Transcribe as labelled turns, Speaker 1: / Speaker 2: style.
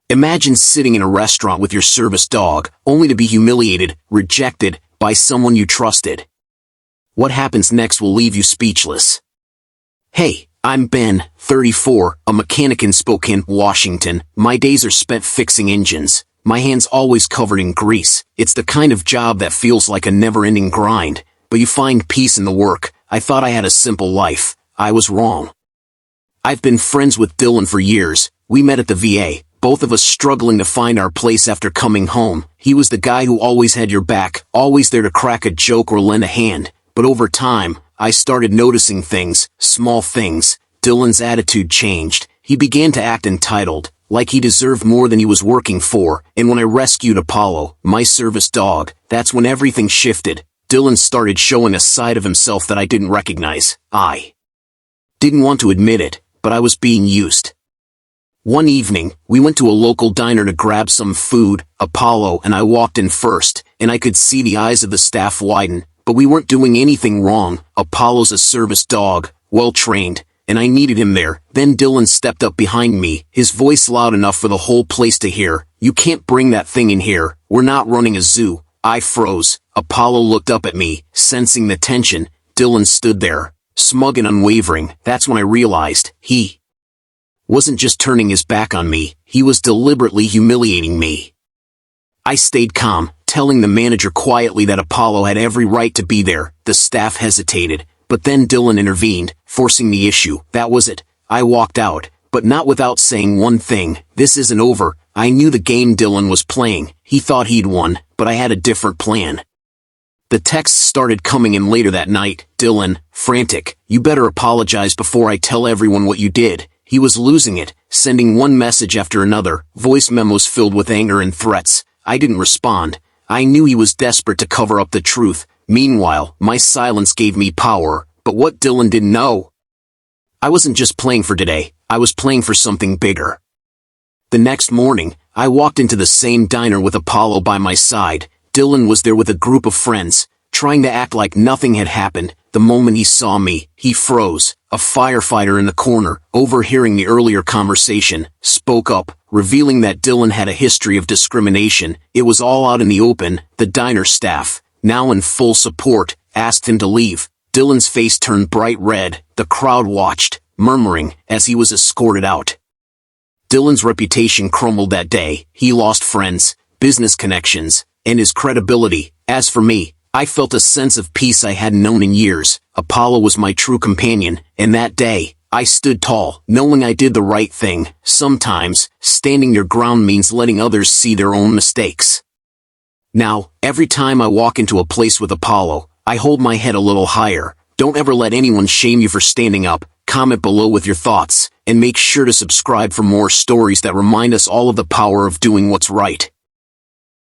Speaker 1: Imagine sitting in a restaurant with your service dog, only to be humiliated, rejected, by someone you trusted. What happens next will leave you speechless. Hey, I'm Ben, 34, a mechanic in Spokane, Washington. My days are spent fixing engines, my hands always covered in grease. It's the kind of job that feels like a never-ending grind, but you find peace in the work. I thought I had a simple life. I was wrong. I've been friends with Dylan for years. We met at the VA, both of us struggling to find our place after coming home. He was the guy who always had your back, always there to crack a joke or lend a hand. But over time, I started noticing things, small things. Dylan's attitude changed. He began to act entitled, like he deserved more than he was working for. And when I rescued Apollo, my service dog, that's when everything shifted. Dylan started showing a side of himself that I didn't recognize. I didn't want to admit it, but I was being used. One evening, we went to a local diner to grab some food. Apollo and I walked in first, and I could see the eyes of the staff widen, but we weren't doing anything wrong. Apollo's a service dog, well-trained, and I needed him there. Then Dylan stepped up behind me, his voice loud enough for the whole place to hear. "You can't bring that thing in here. We're not running a zoo." I froze. Apollo looked up at me, sensing the tension. Dylan stood there, smug and unwavering. That's when I realized he wasn't just turning his back on me, he was deliberately humiliating me. I stayed calm, telling the manager quietly that Apollo had every right to be there. The staff hesitated, but then Dylan intervened, forcing the issue. That was it. I walked out, but not without saying one thing: this isn't over. I knew the game Dylan was playing. He thought he'd won, but I had a different plan. The texts started coming in later that night. "Dylan, frantic, you better apologize before I tell everyone what you did." He was losing it, sending one message after another, voice memos filled with anger and threats. I didn't respond. I knew he was desperate to cover up the truth. Meanwhile, my silence gave me power, but what Dylan didn't know, I wasn't just playing for today, I was playing for something bigger. The next morning, I walked into the same diner with Apollo by my side. Dylan was there with a group of friends, trying to act like nothing had happened. The moment he saw me, he froze. A firefighter in the corner, overhearing the earlier conversation, spoke up, revealing that Dylan had a history of discrimination. It was all out in the open. The diner staff, now in full support, asked him to leave. Dylan's face turned bright red. The crowd watched, murmuring, as he was escorted out. Dylan's reputation crumbled that day. He lost friends, business connections, and his credibility. As for me, I felt a sense of peace I hadn't known in years. Apollo was my true companion, and that day, I stood tall, knowing I did the right thing. Sometimes, standing your ground means letting others see their own mistakes. Now, every time I walk into a place with Apollo, I hold my head a little higher. Don't ever let anyone shame you for standing up. Comment below with your thoughts, and make sure to subscribe for more stories that remind us all of the power of doing what's right.